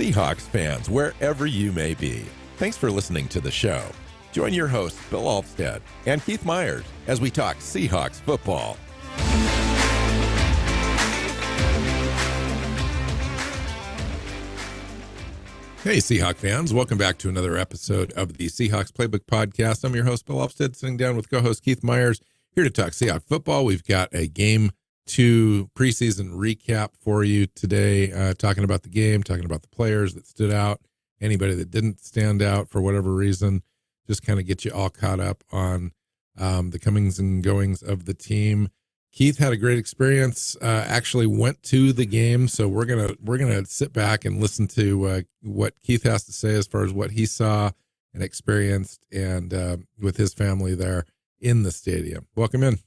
Seahawks fans, wherever you may be. Thanks for listening to the show. Join your hosts, Bill Alvstad and Keith Myers, as we talk Seahawks football. Hey, Seahawk fans. Welcome back to another episode of the Seahawks Playbook podcast. I'm your host, Bill Alvstad, sitting down with co-host Keith Myers, here to talk Seahawks football. We've got a Game 2 preseason recap for you today, talking about the game, talking about the players that stood out, anybody that didn't stand out for whatever reason, just kind of get you all caught up on the comings and goings of the team. Keith had a great experience, actually went to the game, so we're gonna sit back and listen to what Keith has to say as far as what he saw and experienced, and with his family there in the stadium. Welcome in.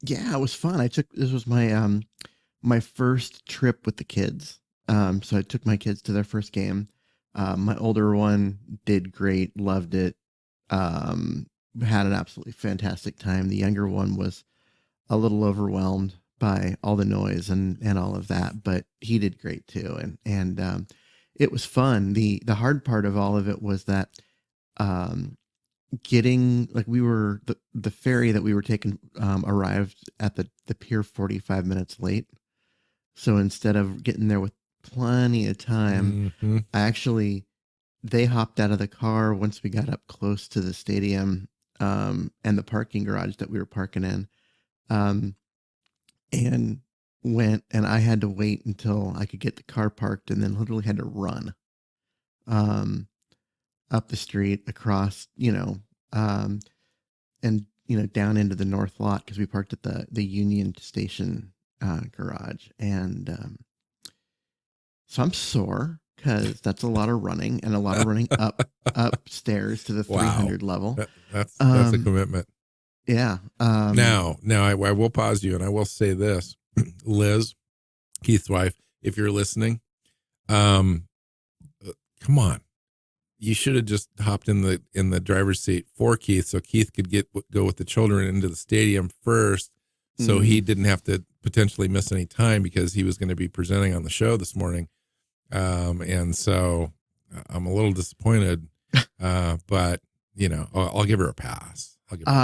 Yeah, it was fun. This was my my first trip with the kids. So I took my kids to their first game. My older one did great, loved it, had an absolutely fantastic time. The younger one was a little overwhelmed by all the noise and all of that, but he did great too. And it was fun. The hard part of all of it was that getting, like, we were the ferry that we were taking arrived at the pier 45 minutes late. So instead of getting there with plenty of time, they hopped out of the car once we got up close to the stadium and the parking garage that we were parking in. And went, and I had to wait until I could get the car parked, and then literally had to run up the street, across, and down into the north lot, because we parked at the Union Station garage. And so I'm sore, because that's a lot of running, and a lot of running upstairs to the 300 level. That's a commitment. Yeah. Now I will pause you, and I will say this, Liz, Keith's wife, if you're listening, come on, you should have just hopped in the driver's seat for Keith, so Keith could go with the children into the stadium first, so he didn't have to potentially miss any time, because he was going to be presenting on the show this morning, and so I'm a little disappointed, but I'll give her a pass.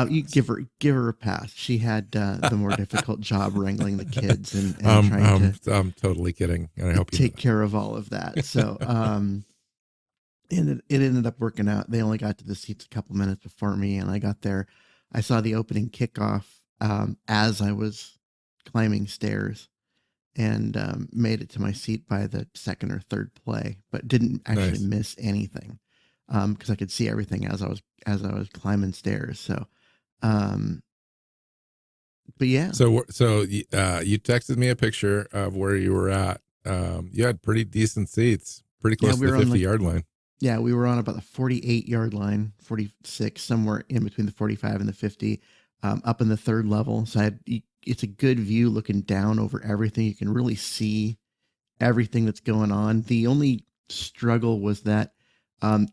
You give her a pass. She had the more difficult job wrangling the kids and trying to. I'm totally kidding, and I hope you take care of all of that. So, and it ended up working out. They only got to the seats a couple minutes before me, and I got there. I saw the opening kickoff as I was climbing stairs, and made it to my seat by the second or third play, but didn't actually miss anything. Because I could see everything as I was climbing stairs. So, but yeah. So you texted me a picture of where you were at. You had pretty decent seats, pretty close to the 50-yard line. Yeah, we were on about the 48-yard line, 46, somewhere in between the 45 and the 50, up in the third level. So it's a good view looking down over everything. You can really see everything that's going on. The only struggle was that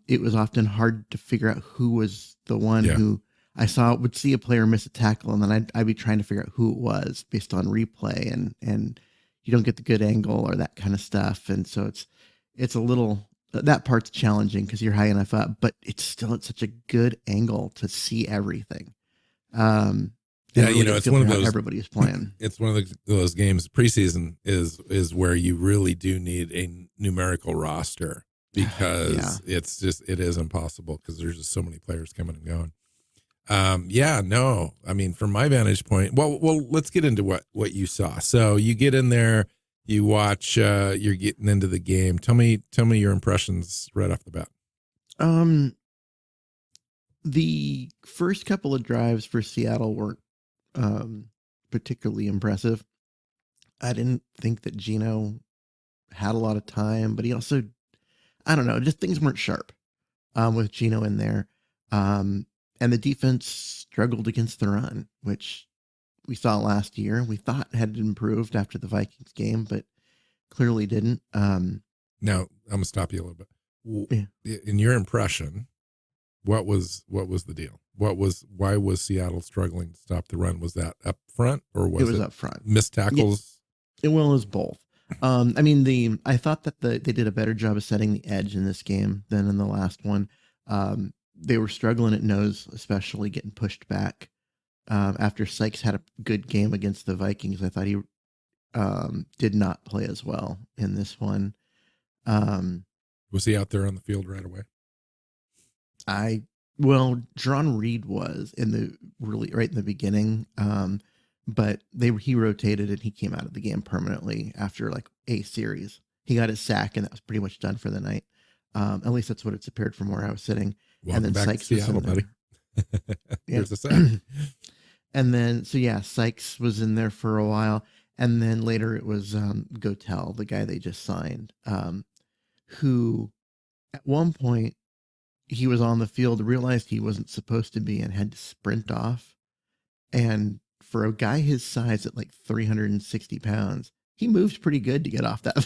it was often hard to figure out who was the one who I would see a player miss a tackle, and then I'd be trying to figure out who it was based on replay, and you don't get the good angle or that kind of stuff. And so it's a little, that part's challenging because you're high enough up, but it's still at such a good angle to see everything. Really, it's one of those, everybody's playing. It's one of those games. Preseason is where you really do need a numerical roster, because it is impossible, because there's just so many players coming and going. I mean, from my vantage point, well, let's get into what you saw. So you get in there, you watch, you're getting into the game. Tell me your impressions right off the bat. The first couple of drives for Seattle weren't particularly impressive. I didn't think that Geno had a lot of time, but he also, I don't know, just things weren't sharp with Geno in there. And the defense struggled against the run, which we saw last year. We thought had improved after the Vikings game, but clearly didn't. Now, I'm going to stop you a little bit. In your impression, what was the deal? Why was Seattle struggling to stop the run? Was that up front, or was it up front? Missed tackles? It was both. I mean, I thought that they did a better job of setting the edge in this game than in the last one. They were struggling at nose, especially getting pushed back. After Sykes had a good game against the Vikings, I thought he did not play as well in this one. Was he out there on the field right away? Well, John Reed was in the really right in the beginning, but he rotated and he came out of the game permanently after like a series. He got his sack and that was pretty much done for the night. At least that's what it's appeared from where I was sitting. Welcome and then back Sykes to Seattle, buddy. Here's the sack. And then Sykes was in there for a while, and then later it was Gotel, the guy they just signed, who at one point he was on the field, realized he wasn't supposed to be, and had to sprint off. And for a guy his size at like 360 pounds, he moved pretty good to get off that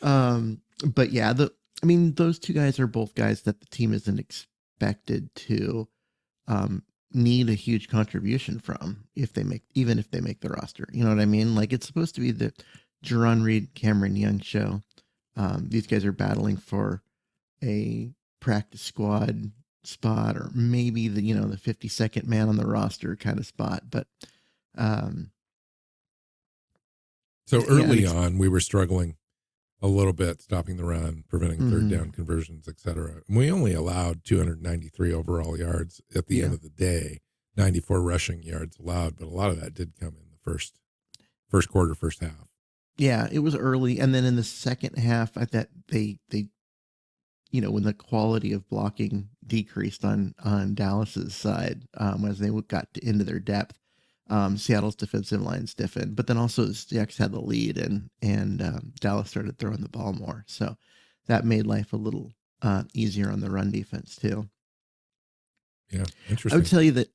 field. But yeah, those two guys are both guys that the team isn't expected to need a huge contribution from even if they make the roster. You know what I mean? Like, it's supposed to be the Jerron Reed, Cameron Young show. These guys are battling for a practice squad spot, or maybe the 52nd man on the roster kind of spot. But so early on, we were struggling a little bit, stopping the run, preventing third down conversions, etc. We only allowed 293 overall yards at the end of the day, 94 rushing yards allowed, but a lot of that did come in the first quarter, first half. Yeah, it was early, and then in the second half, I thought they when the quality of blocking decreased on Dallas's side, as they got into their depth, Seattle's defensive line stiffened, but then also the Seahawks had the lead, and Dallas started throwing the ball more, so that made life a little easier on the run defense too. Yeah, interesting. I would tell you that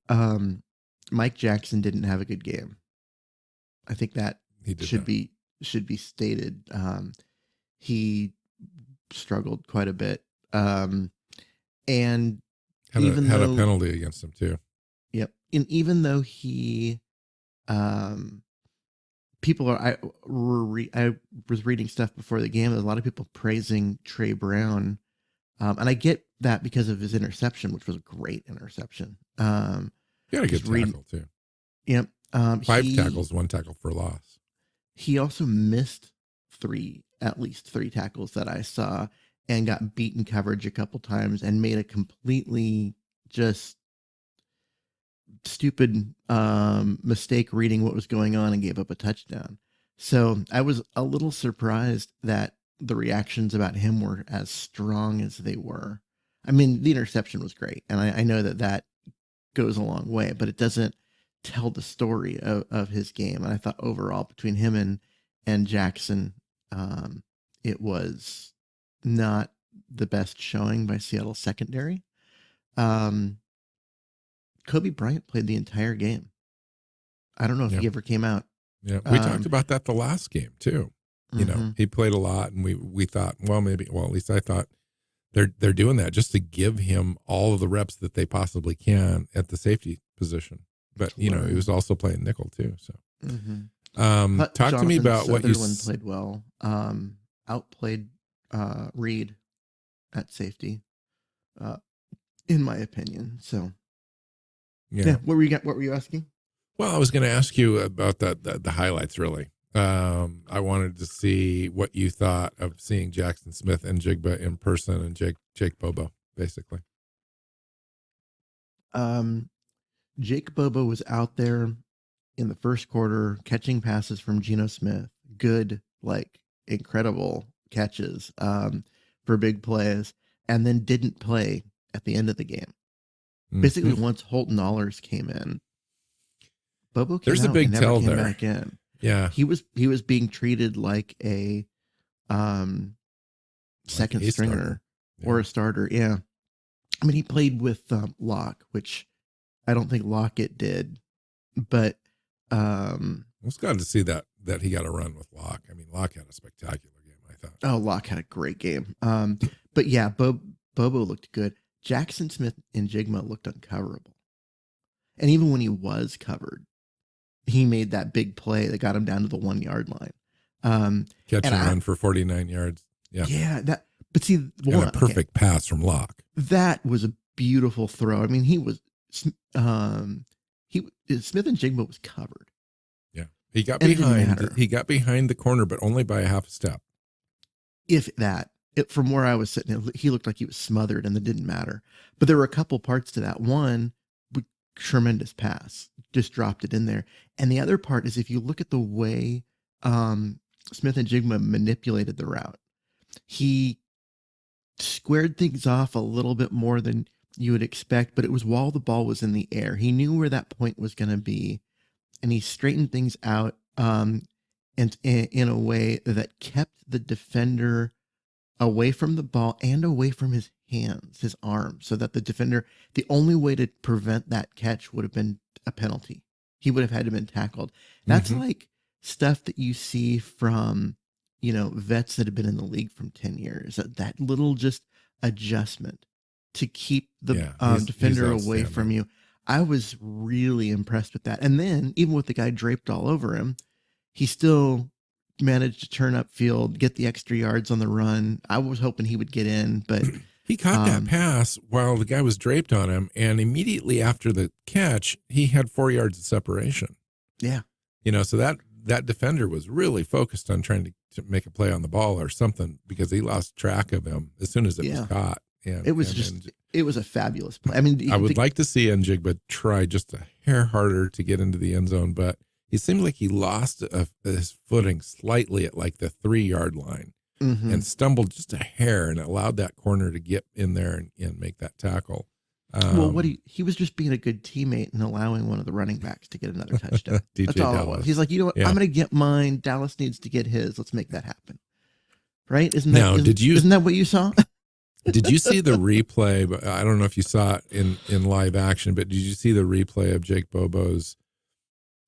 Mike Jackson didn't have a good game. I think that should be stated. He struggled quite a bit, and had a penalty against him too. Yep, and even though he, people are, I was reading stuff before the game. There's a lot of people praising Trey Brown, and I get that because of his interception, which was a great interception. He had a good tackle too. Yep. 5 tackles, 1 tackle for loss. He also missed at least three tackles that I saw, and got beaten coverage a couple times, and made a completely just stupid mistake reading what was going on, and gave up a touchdown. So I was a little surprised that the reactions about him were as strong as they were. I mean, the interception was great, and I know that goes a long way, but it doesn't tell the story of his game. And I thought overall, between him and Jackson, it was not the best showing by Seattle secondary. Kobe Bryant played the entire game. I don't know if he ever came out. Yeah, we talked about that the last game too. You know, he played a lot, and we thought, at least I thought they're doing that just to give him all of the reps that they possibly can at the safety position. But he was also playing nickel too. So, talk to me about what you played well. Outplayed Reed at safety, in my opinion. So, what were you asking? Well, I was going to ask you about the highlights. Really, I wanted to see what you thought of seeing Jackson Smith and Jigba in person, and Jake Bobo, basically. Jake Bobo was out there in the first quarter catching passes from Geno Smith. Good, like incredible catches for big plays, and then didn't play at the end of the game. Basically, once Holton Allers came in, Bobo came There's out a big and never tell came there. back in. Yeah, he was being treated like a second stringer or a starter. Yeah, I mean, he played with Locke, which I don't think Lockett did, but I was glad to see that he got a run with Locke. I mean, Locke had a spectacular game, I thought. Oh, Locke had a great game. But yeah, Bobo looked good. Jackson Smith and Jigma looked uncoverable. And even when he was covered, he made that big play that got him down to the 1 yard line. Catch and run for 49 yards. Yeah. But see, and a perfect pass from Locke. That was a beautiful throw. I mean, Smith and Jigba was covered. Yeah. He got behind the corner, but only by a half a step. If that. From where I was sitting, he looked like he was smothered, and it didn't matter. But there were a couple parts to that. One, tremendous pass, just dropped it in there. And the other part is, if you look at the way Smith and Jigma manipulated the route, he squared things off a little bit more than you would expect, but it was while the ball was in the air. He knew where that point was going to be, and he straightened things out and in a way that kept the defender away from the ball and away from his hands, his arms, so that the defender, the only way to prevent that catch would have been a penalty. He would have had to been tackled. That's like stuff that you see from, vets that have been in the league from 10 years, that little just adjustment to keep the defender away from you. I was really impressed with that. And then even with the guy draped all over him, he still managed to turn upfield, get the extra yards on the run. I was hoping he would get in, but he caught that pass while the guy was draped on him, and immediately after the catch, he had 4 yards of separation. Yeah. So that defender was really focused on trying to make a play on the ball or something, because he lost track of him as soon as it was caught. And it was it was a fabulous play. I mean, I would like to see Njigba try just a hair harder to get into the end zone, but he seemed like he lost his footing slightly at like the 3 yard line and stumbled just a hair, and allowed that corner to get in there and make that tackle. Well, he was just being a good teammate and allowing one of the running backs to get another touchdown. That's all it was. He's like, you know what? I'm going to get mine. Dallas needs to get his. Let's make that happen. Right? Isn't that what you saw? Did you see the replay? But I don't know if you saw it in live action, but did you see the replay of Jake Bobo's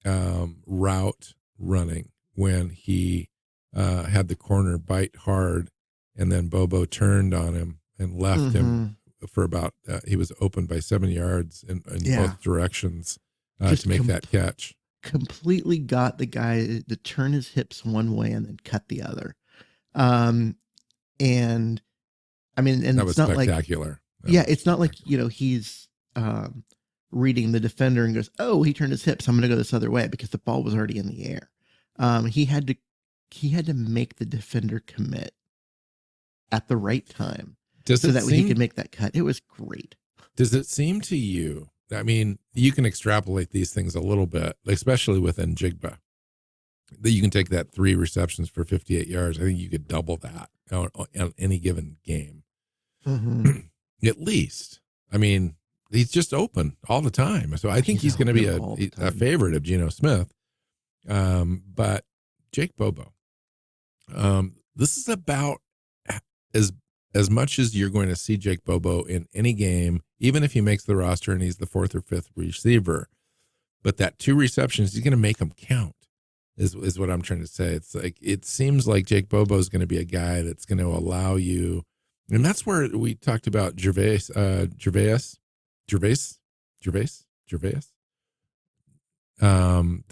route running when he had the corner bite hard, and then Bobo turned on him and left him for about he was open by 7 yards in both directions to make that catch. Completely got the guy to turn his hips one way and then cut the other. And I mean, and that was it's not spectacular. It's not like, he's reading the defender and goes, oh, he turned his hips, I'm going to go this other way, because the ball was already in the air. He had to make the defender commit at the right time so that he could make that cut. It was great. Does it seem to you, I mean, you can extrapolate these things a little bit, especially with Njigba, that you can take that 3 receptions for 58 yards. I think you could double that on any given game. At least. I mean, he's just open all the time. So I think he's going to be a favorite of Geno Smith. But Jake Bobo, this is about as much as you're going to see Jake Bobo in any game, even if he makes the roster and he's the 4th or 5th receiver. But that 2 receptions, he's going to make them count, is what I'm trying to say. It's like, it seems like Jake Bobo is going to be a guy that's going to allow you. And that's where we talked about Gervais, the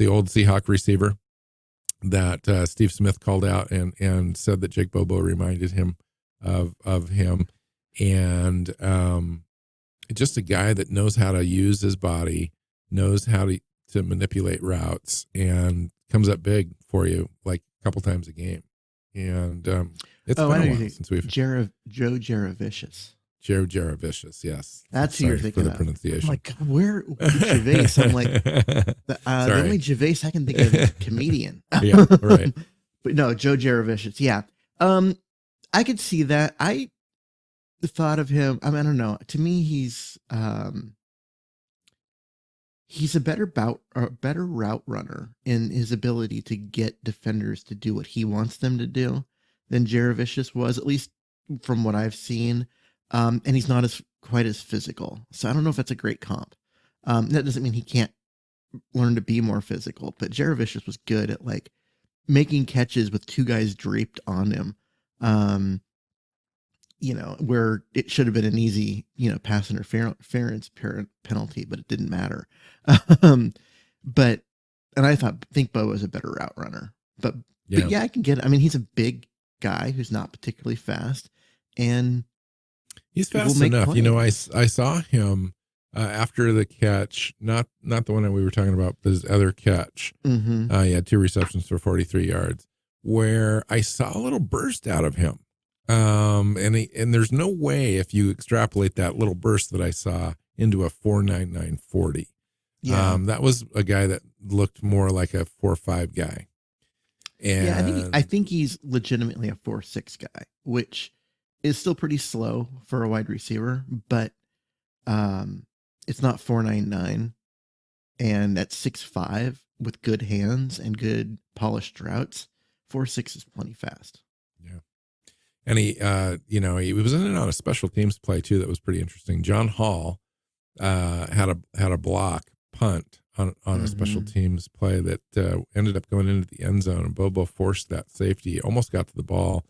old Seahawk receiver that Steve Smith called out and said that Jake Bobo reminded him of him. And just a guy that knows how to use his body, knows how to manipulate routes, and comes up big for you like a couple times a game. And it's been a while since we've Joe Jaravicious. Joe Jaravicious, yes. That's who you're thinking for the of. pronunciation. I'm like, God, where Gervais? I'm like, the only Gervais I can think of is comedian. Yeah, right. But no, Joe Jaravicious. Yeah. I could see that. I thought of him. I mean, I don't know. To me, he's a better route runner in his ability to get defenders to do what he wants them to do than Jaravicious was, at least from what I've seen. And he's not quite as physical. So I don't know if that's a great comp. That doesn't mean he can't learn to be more physical, but Jaravicious was good at like making catches with 2 guys draped on him. Where it should have been an easy, pass interference penalty, but it didn't matter. But And think Bo is a better route runner. But Yeah. yeah, I can get it. I mean, he's a big guy who's not particularly fast, and He's will fast make enough. You know, I plays. saw him after the catch, not the one that we were talking about, but his other catch. Mm-hmm. He had 2 receptions for 43 yards, where I saw a little burst out of him. And there's no way if you extrapolate that little burst that I saw into a 4.9940. Yeah. That was a guy that looked more like a 4.5 guy. Yeah, And I think he's legitimately a 4.6 guy, which is still pretty slow for a wide receiver, but it's not 4.99, and at 6'5" with good hands and good polished routes, 4.6 is plenty fast. yeah. And he, he was in and on a special teams play too that was pretty interesting. John Hall had a block punt on a special teams play that ended up going into the end zone, and Bobo forced that safety, almost got to the ball,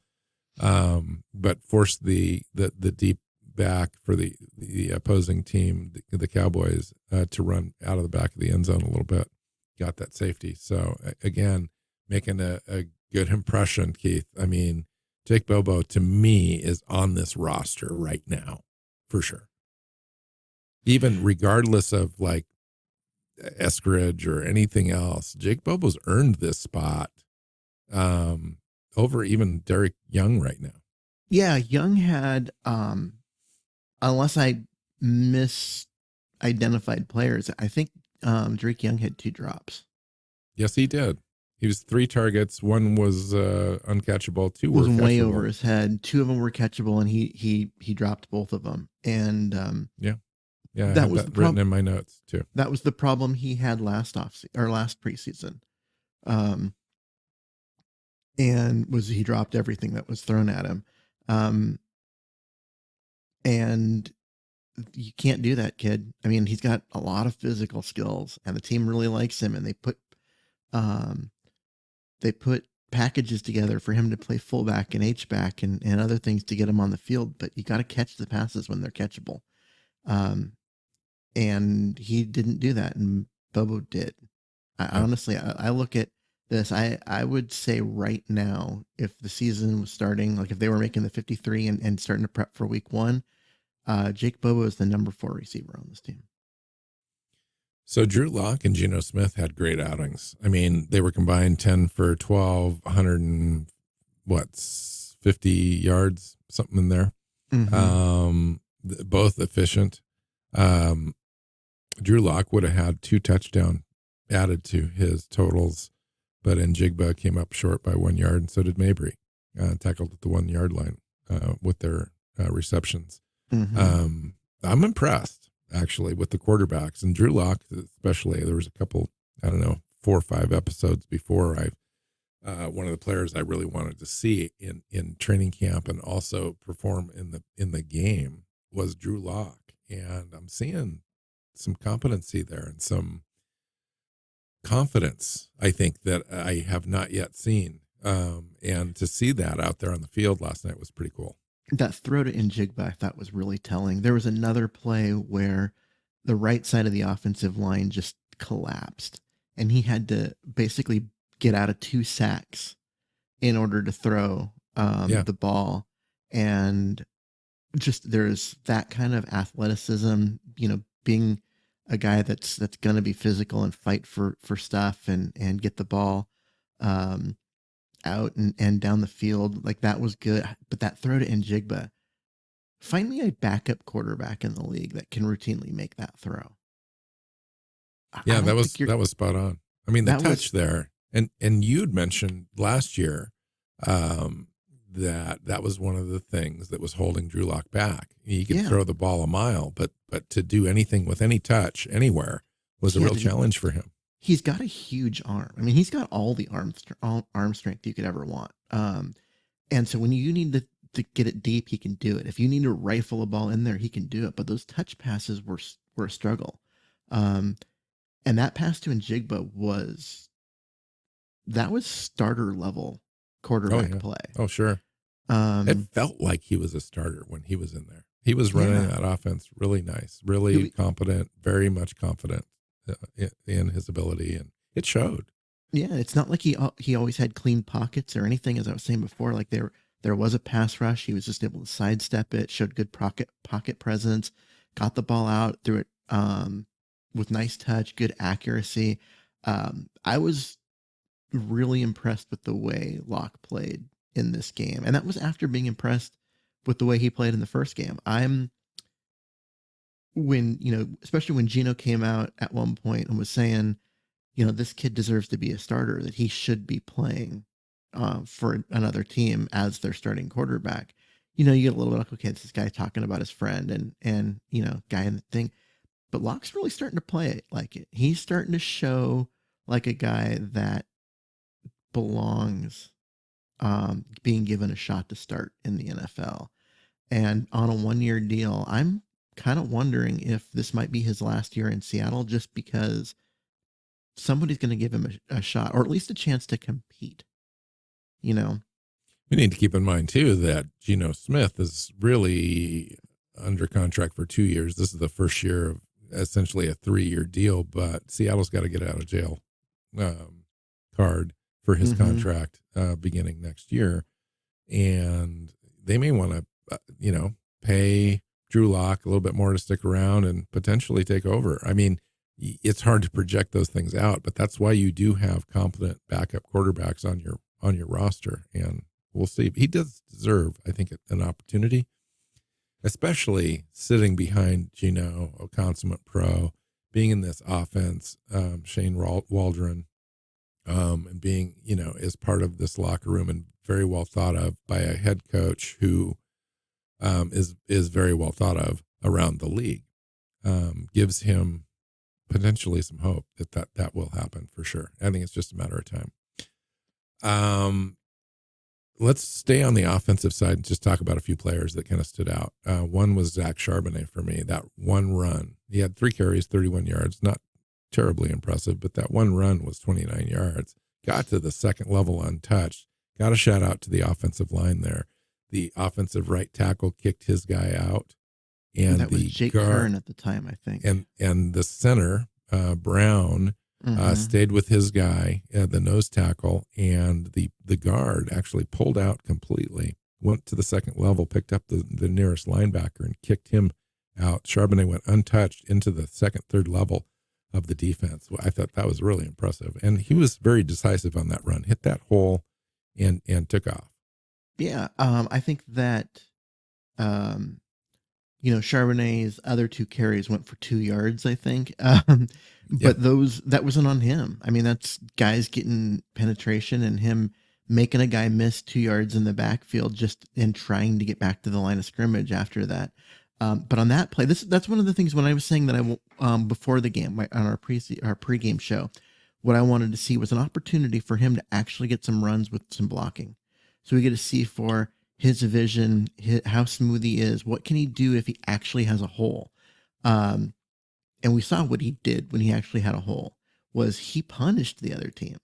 but forced the deep back for the opposing team, the Cowboys, to run out of the back of the end zone a little bit, got that safety. So again, making a good impression, Keith. I mean, Jake Bobo to me is on this roster right now for sure. Even regardless of like Eskridge or anything else, Jake Bobo's earned this spot over even Derek Young right now. Yeah, Young had, unless I misidentified players, I think Drake Young had 2 drops. Yes, he did. He was 3 targets. One was uncatchable. 2 were catchable. Way over his head. 2 of them were catchable, and he dropped both of them. And yeah, I that have was that written in my notes too. That was the problem he had last preseason, and was he dropped everything that was thrown at him, and you can't do that, kid. I mean, he's got a lot of physical skills, and the team really likes him, and they put packages together for him to play fullback and H-back and other things to get him on the field. But you got to catch the passes when they're catchable. And he didn't do that, and Bobo did. Honestly, I look at this. I would say right now, if the season was starting, like if they were making the 53 and starting to prep for week 1, Jake Bobo is the number 4 receiver on this team. So Drew Lock and Geno Smith had great outings. I mean, they were combined 10 for 12, 50 yards, something in there. Both efficient. Drew Lock would have had 2 touchdowns added to his totals, but Njigba came up short by 1 yard, and so did Mabry, tackled at the 1 yard line with their receptions. I'm impressed actually with the quarterbacks, and Drew Lock especially. There was a couple, 4 or 5 episodes before one of the players I really wanted to see in training camp and also perform in the game was Drew Lock, and I'm seeing some competency there and some confidence, I think, that I have not yet seen. And to see that out there on the field last night was pretty cool. That throw to Njigba I thought was really telling. There was another play where the right side of the offensive line just collapsed, and he had to basically get out of 2 sacks in order to throw the ball. And just there's that kind of athleticism, being a guy that's going to be physical and fight for stuff and get the ball out and down the field. Like, that was good. But that throw to Njigba, find me a backup quarterback in the league that can routinely make that throw. Yeah, that was spot on. I mean, the touch there, and you'd mentioned last year that was one of the things that was holding Drew Lock back. He could throw the ball a mile, but to do anything with any touch anywhere was a real challenge for him. He's got a huge arm. I mean, he's got all the arm strength you could ever want. And so when you need to get it deep, he can do it. If you need to rifle a ball in there, he can do it. But those touch passes were a struggle. And that pass to Njigba was starter level quarterback play. Oh, sure. It felt like he was a starter when he was in there. He was running that offense really nice, really competent, very much confident in his ability. And it showed. Yeah, it's not like he always had clean pockets or anything. As I was saying before, like there was a pass rush. He was just able to sidestep it, showed good pocket presence, got the ball out, threw it with nice touch, good accuracy. I was really impressed with the way Locke played in this game, and that was after being impressed with the way he played in the first game. Especially when Gino came out at one point and was saying, this kid deserves to be a starter, that he should be playing for another team as their starting quarterback. You get a little bit like, okay, this guy talking about his friend and guy in the thing. But Locke's really starting to play it like it. He's starting to show like a guy that belongs being given a shot to start in the NFL. And on a 1-year deal, I'm kind of wondering if this might be his last year in Seattle, just because somebody's going to give him a shot, or at least a chance to compete. We need to keep in mind too that Geno Smith is really under contract for 2 years. This is the first year of essentially a 3-year deal, but Seattle's got to get out of jail card for his contract beginning next year. And they may want to, pay Drew Lock a little bit more to stick around and potentially take over. I mean, it's hard to project those things out, but that's why you do have competent backup quarterbacks on your roster. And we'll see. He does deserve, I think, an opportunity, especially sitting behind Gino, a consummate pro, being in this offense, Shane Waldron, and being, as part of this locker room and very well thought of by a head coach who is very well thought of around the league, gives him potentially some hope that will happen for sure. I think it's just a matter of time. Let's stay on the offensive side and just talk about a few players that kind of stood out. One was Zach Charbonnet for me. That one run, he had 3 carries, 31 yards, not terribly impressive, but that one run was 29 yards. Got to the second level untouched. Got a shout out to the offensive line there. The offensive right tackle kicked his guy out, and that was Jake Kern at the time, I think. And the center, Brown, stayed with his guy, the nose tackle, and the guard actually pulled out completely, went to the second level, picked up the nearest linebacker and kicked him out. Charbonnet went untouched into the second, third level of the defense. I thought that was really impressive. And he was very decisive on that run, hit that hole and took off. Yeah. I think that, Charbonnet's other 2 carries went for 2 yards, I think. But that wasn't on him. I mean, that's guys getting penetration and him making a guy miss 2 yards in the backfield and trying to get back to the line of scrimmage after that. But on that play, that's one of the things when I was saying that before the game on our pregame show, what I wanted to see was an opportunity for him to actually get some runs with some blocking. So we get to see for his vision, how smooth he is. What can he do if he actually has a hole? And we saw what he did when he actually had a hole was he punished the other team.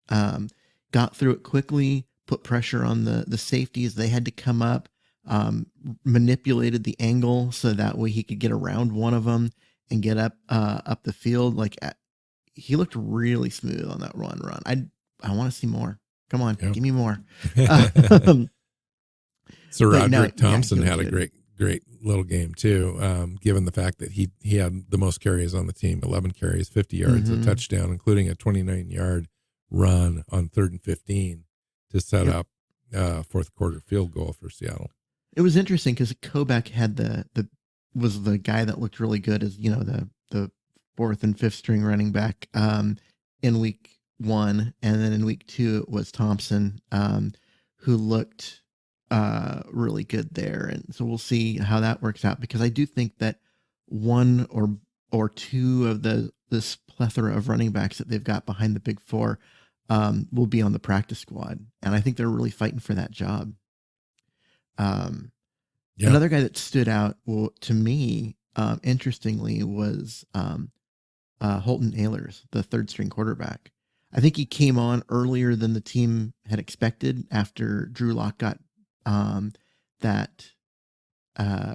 Got through it quickly, put pressure on the safeties. They had to come up, manipulated the angle so that way he could get around one of them and get up the field. He looked really smooth on that run. I want to see more. Come on, give me more. So Roderick Thompson had a great little game too, given the fact that he had the most carries on the team, 11 carries, 50 yards, a touchdown, including a 29-yard run on 3rd and 15 to set up fourth quarter field goal for Seattle. It was interesting because Kobeck had was the guy that looked really good as the 4th and 5th string running back in week 1, and then in week 2 it was Thompson who looked really good there. And so we'll see how that works out, because I do think that one or two of this plethora of running backs that they've got behind the big 4 will be on the practice squad. And I think they're really fighting for that job. Another guy that stood out to me, interestingly, was Holton Ahlers, the 3rd string quarterback. I think he came on earlier than the team had expected after Drew Lock got that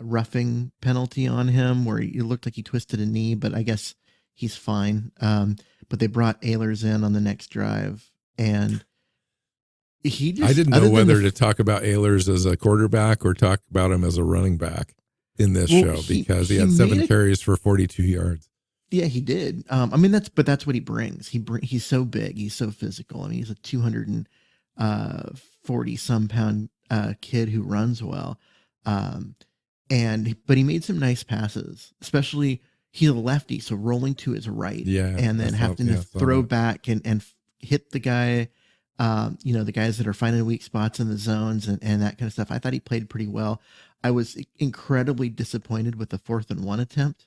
roughing penalty on him where he looked like he twisted a knee, but I guess he's fine. But they brought Ehlers in on the next drive, and he just, I didn't know whether to talk about Ehlers as a quarterback or talk about him as a running back in this show, because he had 7 carries for 42 yards. Yeah, he did. I mean, that's what he brings. He's so big. He's so physical. I mean, he's a 240 some pound kid who runs well. But he made some nice passes, especially he's a lefty, so rolling to his right, and then having to throw back and hit the guy. The guys that are finding weak spots in the zones and that kind of stuff. I thought he played pretty well. I was incredibly disappointed with the 4th and 1 attempt.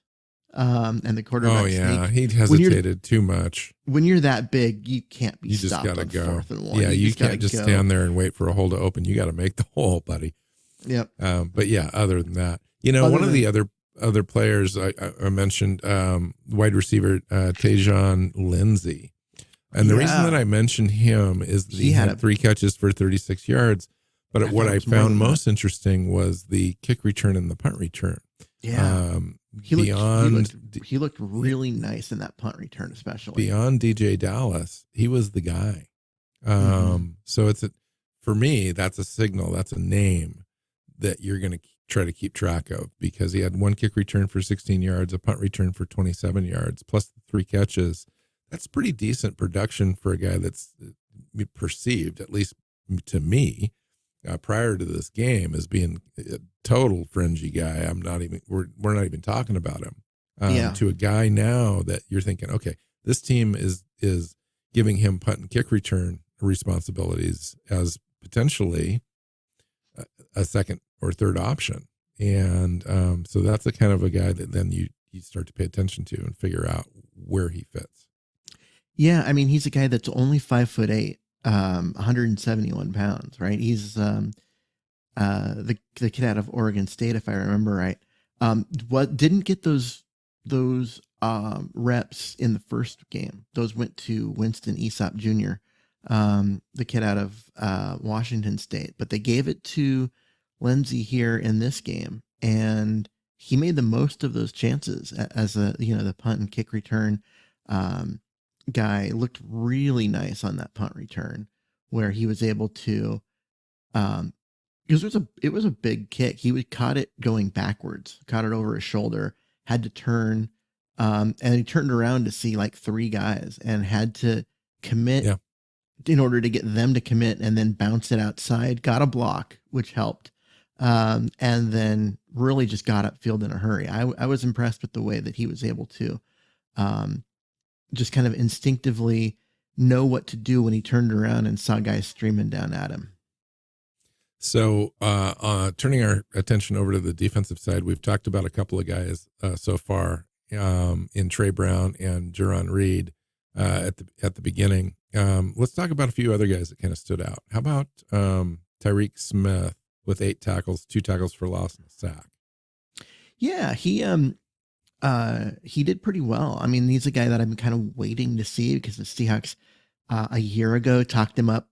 And the quarterback. Oh yeah, he hesitated too much. When you're that big, you can't be stopped on 4th and 1. Yeah, you can't just stand there and wait for a hole to open. You got to make the hole, buddy. Yep. But yeah, other than that, one of the other players I mentioned, wide receiver Tajon Lindsey. And the reason that I mentioned him is that he had 3 catches for 36 yards. But what I found most interesting was the kick return and the punt return. Yeah. He looked really nice in that punt return, especially. Beyond DJ Dallas, he was the guy. So for me, that's a signal. That's a name that you're going to try to keep track of, because he had 1 kick return for 16 yards, a punt return for 27 yards, plus the 3 catches. That's pretty decent production for a guy that's perceived, at least to me, prior to this game, as being a total fringy guy. We're not even talking about him. To a guy now that you're thinking, okay, this team is giving him punt and kick return responsibilities as potentially a second or third option. And so that's the kind of a guy that then you start to pay attention to and figure out where he fits. Yeah, I mean, he's a guy that's only 5'8", 171 pounds, right? He's the kid out of Oregon State, if I remember right. What didn't get those reps in the first game? Those went to Winston Easop Jr., the kid out of Washington State. But they gave it to Lindsey here in this game, and he made the most of those chances as the punt and kick return guy. Looked really nice on that punt return, where he was able to because it was a big kick. He caught it going backwards, caught it over his shoulder, had to turn, and he turned around to see like 3 guys and had to commit in order to get them to commit, and then bounce it outside, got a block, which helped, and then really just got upfield in a hurry. I was impressed with the way that he was able to just kind of instinctively know what to do when he turned around and saw guys streaming down at him. So turning our attention over to the defensive side, we've talked about a couple of guys so far in Trey Brown and Jerron Reed at the beginning. Let's talk about a few other guys that kind of stood out. How about Tyreek Smith with 8 tackles, 2 tackles for loss and a sack? Yeah, he did pretty well. I mean, he's a guy that I've been kind of waiting to see, because the Seahawks a year ago talked him up,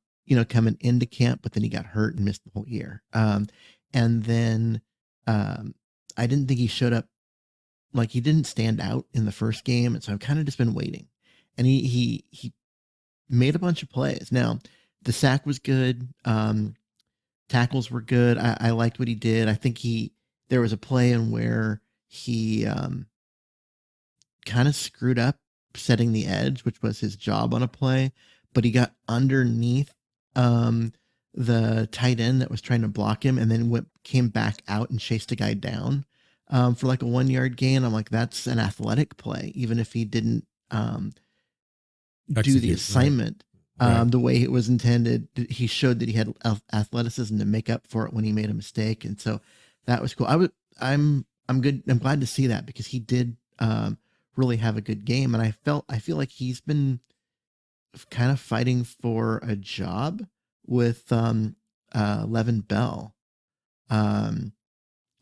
coming into camp, but then he got hurt and missed the whole year. And then I didn't think he showed up, like he didn't stand out in the first game. And so I've kind of just been waiting, and he made a bunch of plays. Now the sack was good. Tackles were good. I liked what he did. I think there was a play in where he kind of screwed up setting the edge, which was his job on a play, but he got underneath the tight end that was trying to block him, and then came back out and chased a guy down for like a 1-yard gain. I'm like, that's an athletic play, even if he didn't do the assignment the way it was intended. He showed that he had athleticism to make up for it when he made a mistake, and so that was cool. I'm good. I'm glad to see that, because he did really have a good game, and I feel like he's been kind of fighting for a job with Levin Bell,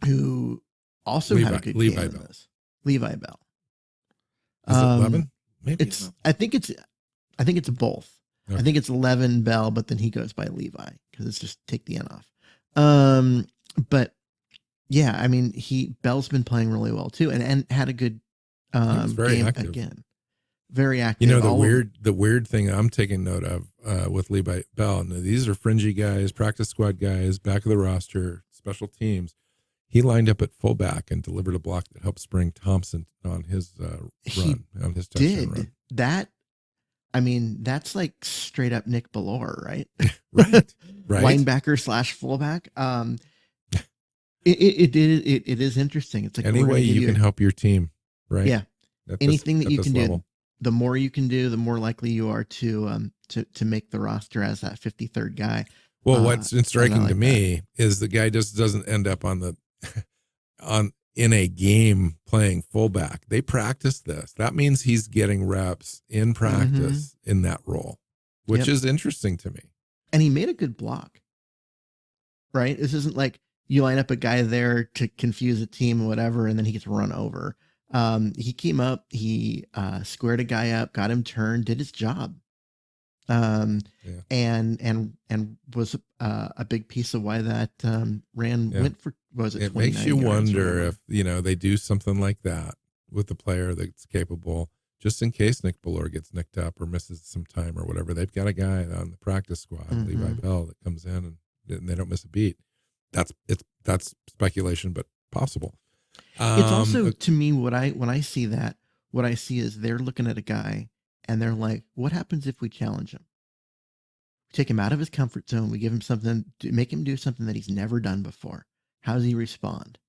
who also had a good game in this. Levi Bell. Is it Levin? Maybe I think it's both. Okay. I think it's Levin Bell, but then he goes by Levi, because it's just take the N off. But yeah, I mean, Bell's been playing really well too, and had a good game active again. very active. You know, the weird thing I'm taking note of with Levi Bell, and these are fringy guys, practice squad guys, back of the roster, special teams. He lined up at fullback and delivered a block that helped spring Thompson on his on his touchdown run. That. I mean, that's like straight up Nick Ballore, right? Right. Linebacker / fullback. It is interesting. It's like any way you can help your team, right? Yeah. Anything that you can do, the more you can do, the more likely you are to make the roster as that 53rd guy. Well, what's striking to me is the guy just doesn't end up on the in a game playing fullback. They practice this. That means he's getting reps in practice in that role, which is interesting to me. And he made a good block, right? This isn't like you line up a guy there to confuse a team or whatever, and then he gets run over. He came up, he squared a guy up, got him turned, did his job. And was a big piece of why that went for, was it 29 It makes you wonder if, they do something like that with the player that's capable, just in case Nick Ballore gets nicked up or misses some time or whatever. They've got a guy on the practice squad, Levi Bell, that comes in and they don't miss a beat. That's speculation, but possible. It's also, to me, when I see that, what I see is they're looking at a guy and they're like, what happens if we challenge him? We take him out of his comfort zone. We give him something to make him do something that he's never done before. How does he respond?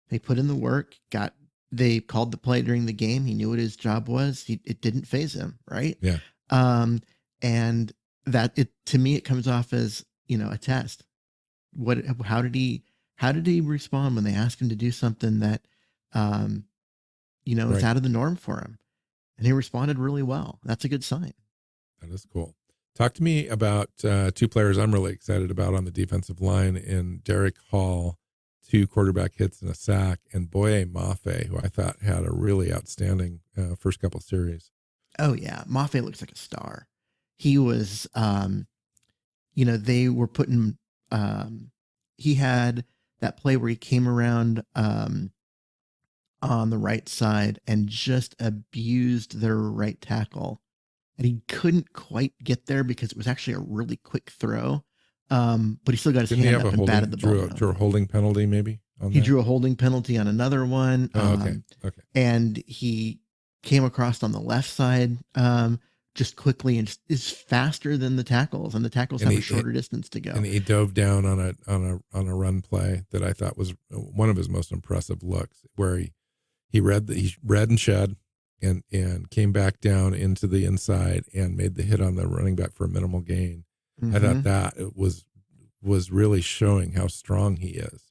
They put in the work, they called the play during the game. He knew what his job was. It didn't faze him. Right. Yeah. And to me, it comes off as, a test. How did he respond when they asked him to do something that, is out of the norm for him? And he responded really well. That's a good sign. That is cool. Talk to me about two players I'm really excited about on the defensive line in Derek Hall, 2 quarterback hits and a sack, and Boye Mafe, who I thought had a really outstanding first couple series. Oh, yeah. Mafe looks like a star. He was, they were putting, he had that play where he came around on the right side and just abused their right tackle. And he couldn't quite get there because it was actually a really quick throw. But he still got his hand up and batted the ball. Drew a holding penalty maybe? He drew a holding penalty on another one. Okay. And he came across on the left side just quickly and is faster than the tackles. And the tackles have a shorter distance to go. And he dove down on a run play that I thought was one of his most impressive looks, where he read and shed and came back down into the inside and made the hit on the running back for a minimal gain. I thought that it was really showing how strong he is.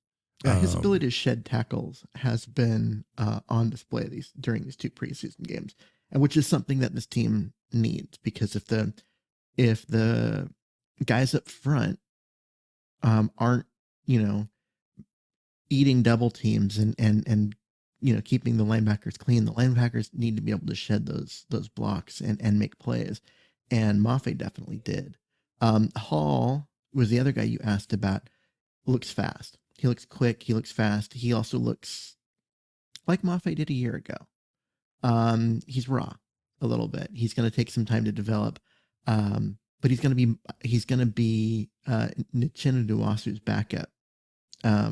His ability to shed tackles has been on display during these 2 preseason games, and which is something that this team needs, because if the guys up front aren't eating double teams and keeping the linebackers clean, the linebackers need to be able to shed those blocks and make plays. And Mafe definitely did. Hall was the other guy you asked about. Looks fast. He looks quick. He looks fast. He also looks like Mafe did a year ago. He's raw a little bit. He's going to take some time to develop. But he's going to be Nchinadu Uwasu's backup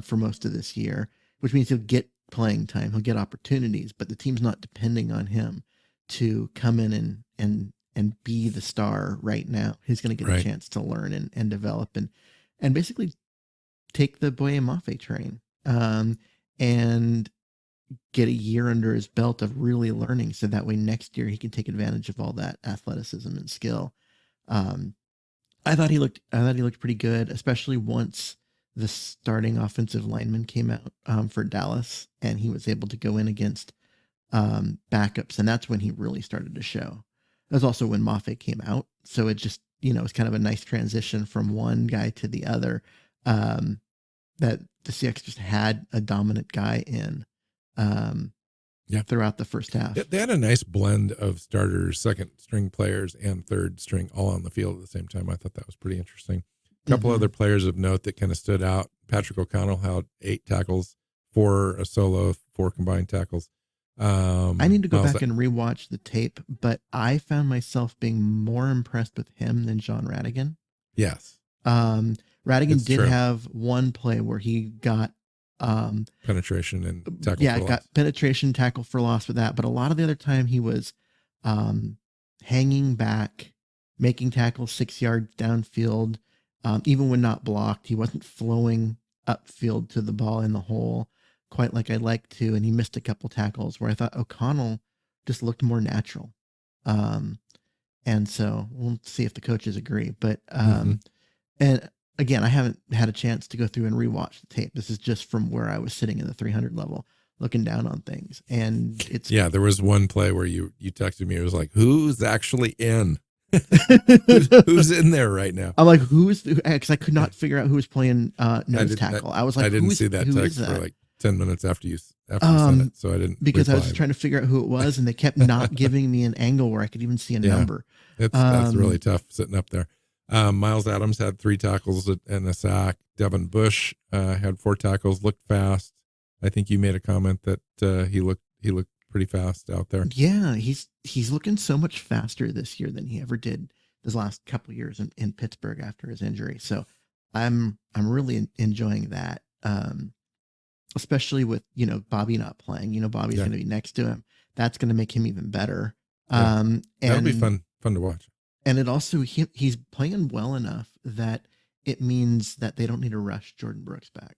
for most of this year, which means he'll get playing time. He'll get opportunities, but the team's not depending on him to come in and be the star right now. He's going to get a chance to learn and develop and basically take the Boye Mafe train and get a year under his belt of really learning, so that way next year he can take advantage of all that athleticism and skill. I thought he looked pretty good, especially once the starting offensive lineman came out for Dallas, and he was able to go in against backups, and that's when he really started to show. That was also when Mafe came out, so it just it was kind of a nice transition from one guy to the other. That the Seahawks just had a dominant guy in throughout the first half. They had a nice blend of starters, second string players, and third string all on the field at the same time. I thought that was pretty interesting. A couple other players of note that kind of stood out. Patrick O'Connell had 8 tackles, 4 a solo, 4 combined tackles. I need to go Miles, back and rewatch the tape, but I found myself being more impressed with him than John Radigan. yes, Radigan it's did true. have one play where he got Penetration and tackle for got loss. penetration, tackle for loss with that, but a lot of the other time he was um, hanging back, making tackles 6 yards downfield, even when not blocked. He wasn't flowing upfield to the ball in the hole quite like I'd like to, and he missed a couple tackles where I thought O'Connell just looked more natural. Um, and so we'll see if the coaches agree. But and again, I haven't had a chance to go through and rewatch the tape. This is just from where I was sitting in the 300 level, looking down on things, and it's Yeah, there was one play where you texted me. It was like, who's actually in? Who's in there right now? I'm like, who's because I could not figure out who was playing nose tackle. I was like, I didn't who see that is text for that? like 10 minutes after you sent it, so I didn't Because I reply. was trying to figure out who it was, and they kept not giving me an angle where I could even see a number. That's really tough sitting up there. Miles Adams had 3 tackles and a sack. Devin Bush had 4 tackles, looked fast. I think you made a comment that he looked pretty fast out there. Yeah, he's looking so much faster this year than he ever did this last couple of years in Pittsburgh after his injury. So I'm really enjoying that. Especially with, Bobby not playing, Bobby's going to be next to him. That's going to make him even better. That'll be And fun to watch. and it also, he's playing well enough that it means that they don't need to rush Jordan Brooks back.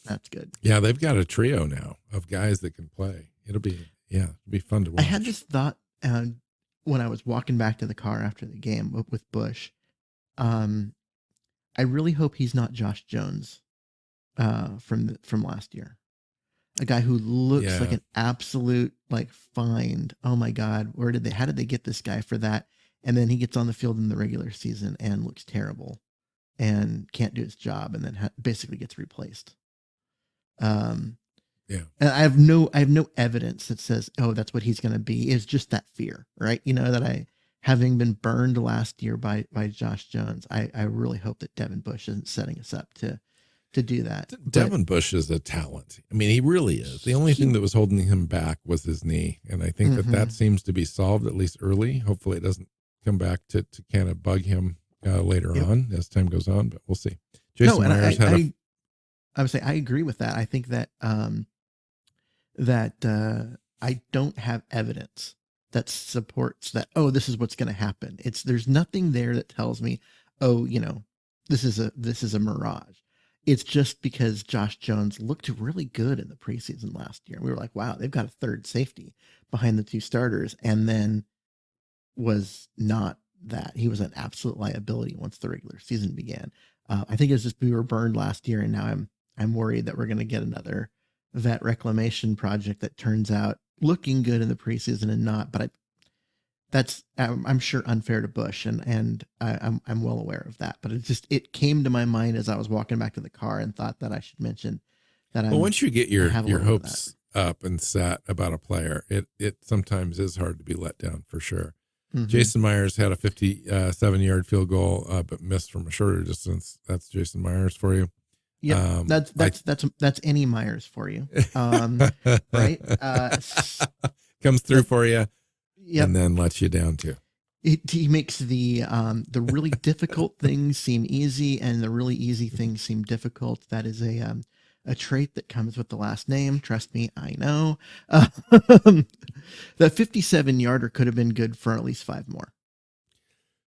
That's good. Yeah, they've got a trio now of guys that can play. It'll be fun to watch. I had this thought when I was walking back to the car after the game with Bush. I really hope he's not Josh Jones from last year. A guy who looks like an absolute find. Oh my God, how did they get this guy for that? And then he gets on the field in the regular season and looks terrible and can't do his job, and then basically gets replaced. And I have no evidence that says, oh, that's what he's going to be. It's just that fear, right? That having been burned last year by Josh Jones, I really hope that Devin Bush isn't setting us up to do that. Devin Bush is a talent. I mean, he really is. The only thing that was holding him back was his knee. And I think that seems to be solved, at least early. Hopefully it doesn't come back to kind of bug him later on as time goes on, but we'll see. Jason Myers I would say I agree with that. I think that I don't have evidence that supports that, oh, this is what's going to happen. There's nothing there that tells me, oh, this is a mirage. It's just because Josh Jones looked really good in the preseason last year. We were like, wow, they've got a third safety behind the 2 starters, and then was not that. He was an absolute liability once the regular season began. I think it's just we were burned last year, and now I'm worried that we're going to get another vet reclamation project that turns out looking good in the preseason and not. But that's I'm sure unfair to Bush, and I'm well aware of that. But it came to my mind as I was walking back to the car and thought that I should mention that. Well, once you get your hopes up and set about a player, it sometimes is hard to be let down for sure. Jason Myers had a 57-yard field goal, but missed from a shorter distance. That's Jason Myers for you. Yeah, that's any Myers for you, right? Comes through for you. Yep. And then lets you down too. He makes the really difficult things seem easy, and the really easy things seem difficult. That is a trait that comes with the last name. Trust me, I know. That 57-yarder could have been good for at least 5 more.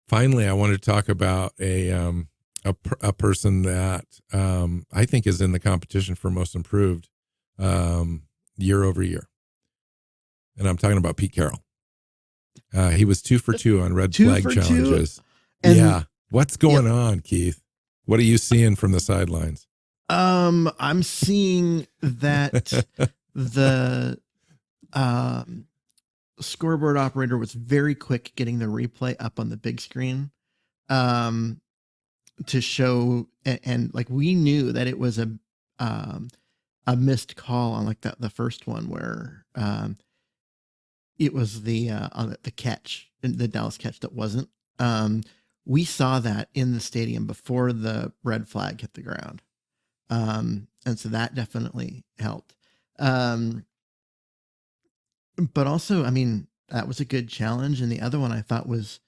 Finally, I want to talk about a person that I think is in the competition for most improved year over year, and I'm talking about Pete Carroll. He was 2 for 2 on red flag challenges. Yeah. What's going on, Keith? What are you seeing from the sidelines? I'm seeing that the scoreboard operator was very quick getting the replay up on the big screen to show, and we knew that it was a missed call on the first one where it was the catch, the Dallas catch that wasn't. We saw that in the stadium before the red flag hit the ground. And so that definitely helped. But also, I mean, that was a good challenge. And the other one I thought was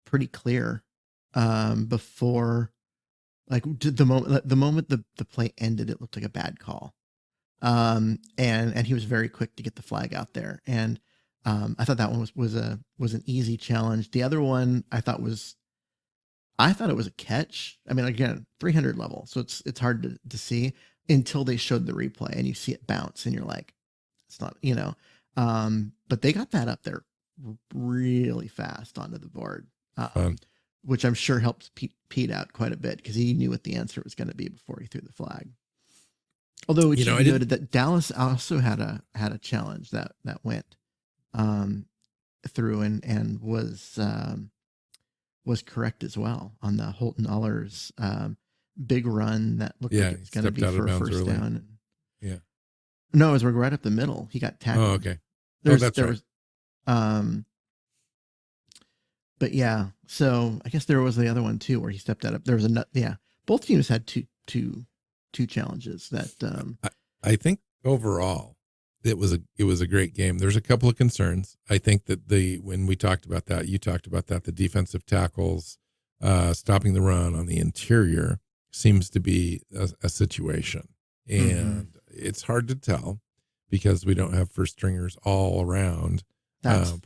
pretty clear before, like the moment the play ended, it looked like a bad call. And he was very quick to get the flag out there. And I thought that one was an easy challenge. The other one I thought it was a catch. I mean, again, 300 level, so it's hard to see until they showed the replay and you see it bounce and you're like, it's not, but they got that up there really fast onto the board, which I'm sure helped Pete out quite a bit because he knew what the answer was going to be before he threw the flag. Although it should be noted that Dallas also had a challenge that went through and was correct as well on the Holton Allers big run that looked like it was going to be for a first early. Down. Yeah. No, it was right up the middle. He got tackled. Oh, okay. That's right. But yeah, so I guess there was the other one too where he stepped out. There was both teams had two challenges that I think overall it was a great game. There's a couple of concerns. I think that when we talked about that, you talked about that, the defensive tackles stopping the run on the interior seems to be a situation. And it's hard to tell because we don't have first stringers all around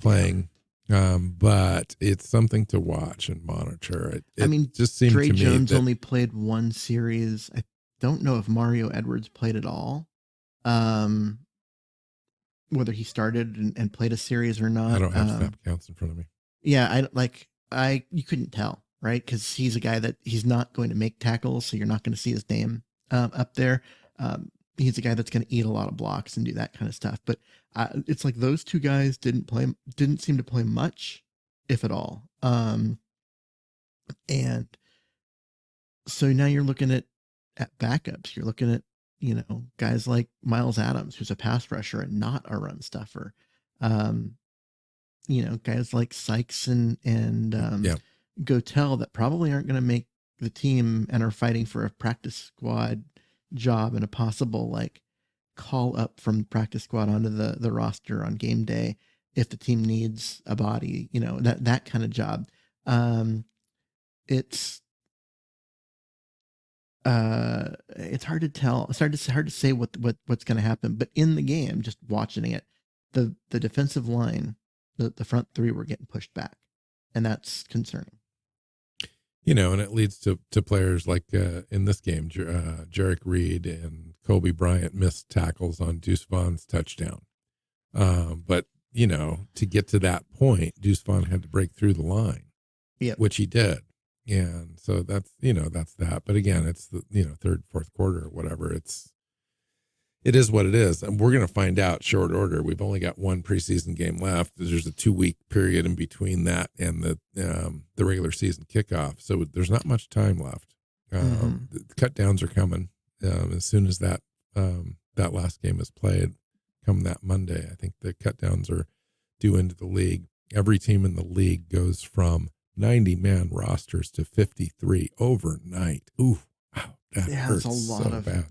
playing. But it's something to watch and monitor. It just seemed Dre to me Jones only played one series. I don't know if Mario Edwards played at all. Whether he started and played a series or not. I don't have snap counts in front of me. Yeah, you couldn't tell, right? Because he's a guy that he's not going to make tackles, so you're not going to see his name up there. He's a guy that's going to eat a lot of blocks and do that kind of stuff. But it's like those two guys didn't seem to play much, if at all. And so now you're looking at backups. You're looking at, guys like Miles Adams, who's a pass rusher and not a run stuffer. Guys like Sykes and Gotel that probably aren't going to make the team and are fighting for a practice squad job and a possible call up from the practice squad onto the roster on game day if the team needs a body, that kind of job. It's hard to tell. It's hard to say what's going to happen. But in the game, just watching it, the defensive line, the front three were getting pushed back, and that's concerning. And it leads to players like in this game, Jarek Reed and Kobe Bryant missed tackles on Deuce Vaughn's touchdown. But to get to that point, Deuce Vaughn had to break through the line, which he did. And so that's that. But again, it's the, third, fourth quarter or whatever. It is what it is. And we're going to find out short order. We've only got one preseason game left. There's a 2-week period in between that and the regular season kickoff. So there's not much time left. The cut downs are coming as soon as that last game is played come that Monday. I think the cut downs are due into the league. Every team in the league goes from 90-man rosters to 53 overnight. Ooh, wow, that hurts bad.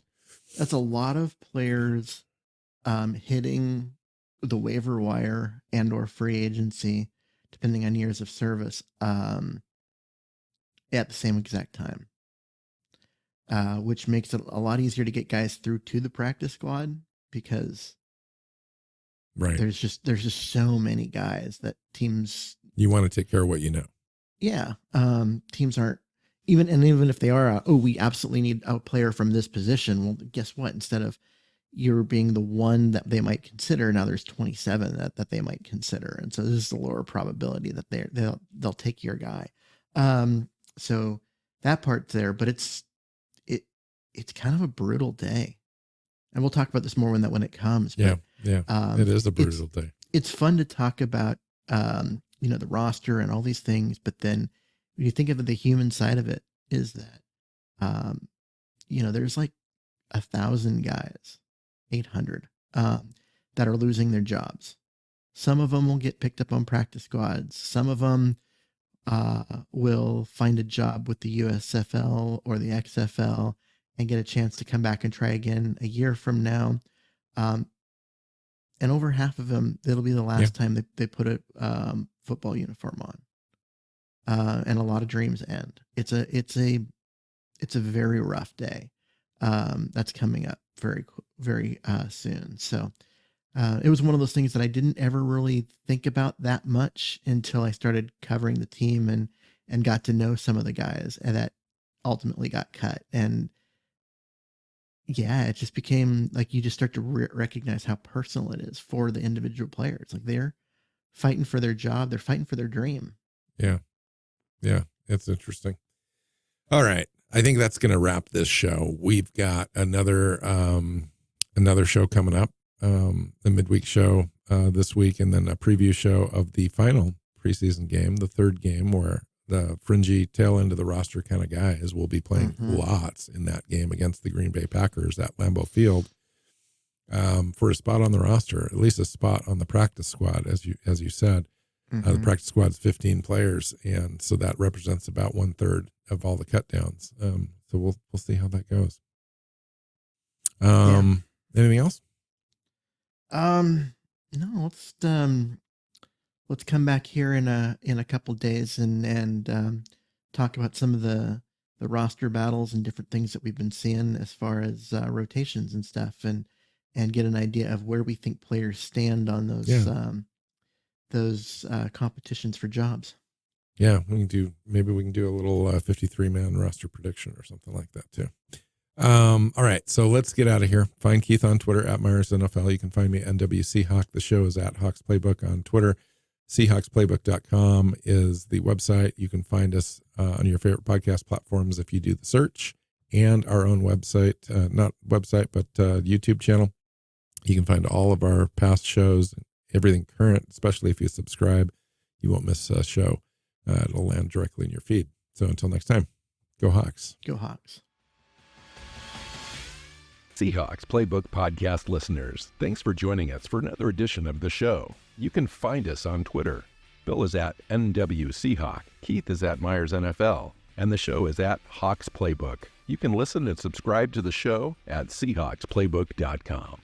That's a lot of players hitting the waiver wire and or free agency, depending on years of service, at the same exact time, which makes it a lot easier to get guys through to the practice squad because there's just so many guys that teams. You want to take care of what you know. Yeah, teams aren't. Even if they are, we absolutely need a player from this position. Well, guess what? Instead of you're being the one that they might consider, now there's 27 that they might consider, and so this is a lower probability that they'll take your guy. So that part's there, but it's kind of a brutal day, and we'll talk about this more when it comes. But, it is a brutal day. It's fun to talk about, the roster and all these things, but then. When you think of the human side of it, is that, there's like 1,000 guys, 800, that are losing their jobs. Some of them will get picked up on practice squads. Some of them will find a job with the USFL or the XFL and get a chance to come back and try again a year from now. and over half of them, it'll be the last time they put a football uniform on, and a lot of dreams end. It's a very rough day that's coming up very soon. So it was one of those things that I didn't ever really think about that much until I started covering the team and got to know some of the guys and that ultimately got cut. And yeah, it just became like you just start to recognize how personal it is for the individual players. Like they're fighting for their job, they're fighting for their dream. Yeah. It's interesting. All right. I think that's going to wrap this show. We've got another show coming up, the midweek show this week, and then a preview show of the final preseason game, the third game, where the fringy tail end of the roster kind of guys will be playing lots in that game against the Green Bay Packers at Lambeau Field for a spot on the roster, at least a spot on the practice squad, as you said. The practice squad's 15 players, and so that represents about 1/3 of all the cutdowns. So we'll see how that goes. Anything else? No, let's come back here in a couple days and talk about some of the roster battles and different things that we've been seeing as far as rotations and stuff, and get an idea of where we think players stand on those competitions for jobs. Yeah, maybe we can do a little 53-man roster prediction or something like that too. All right, so let's get out of here. Find Keith on Twitter at Myers NFL. You can find me at NWC Hawk. The show is at Hawks Playbook on Twitter. Seahawksplaybook.com is the website. You can find us on your favorite podcast platforms if you do the search, and our own website, not website, but YouTube channel. You can find all of our past shows, everything current, especially if you subscribe. You won't miss a show. It'll land directly in your feed. So until next time, go Hawks. Go Hawks. Seahawks Playbook podcast listeners, thanks for joining us for another edition of the show. You can find us on Twitter. Bill is at NWCHawk, Keith is at Myers NFL, and the show is at Hawks Playbook. You can listen and subscribe to the show at SeahawksPlaybook.com.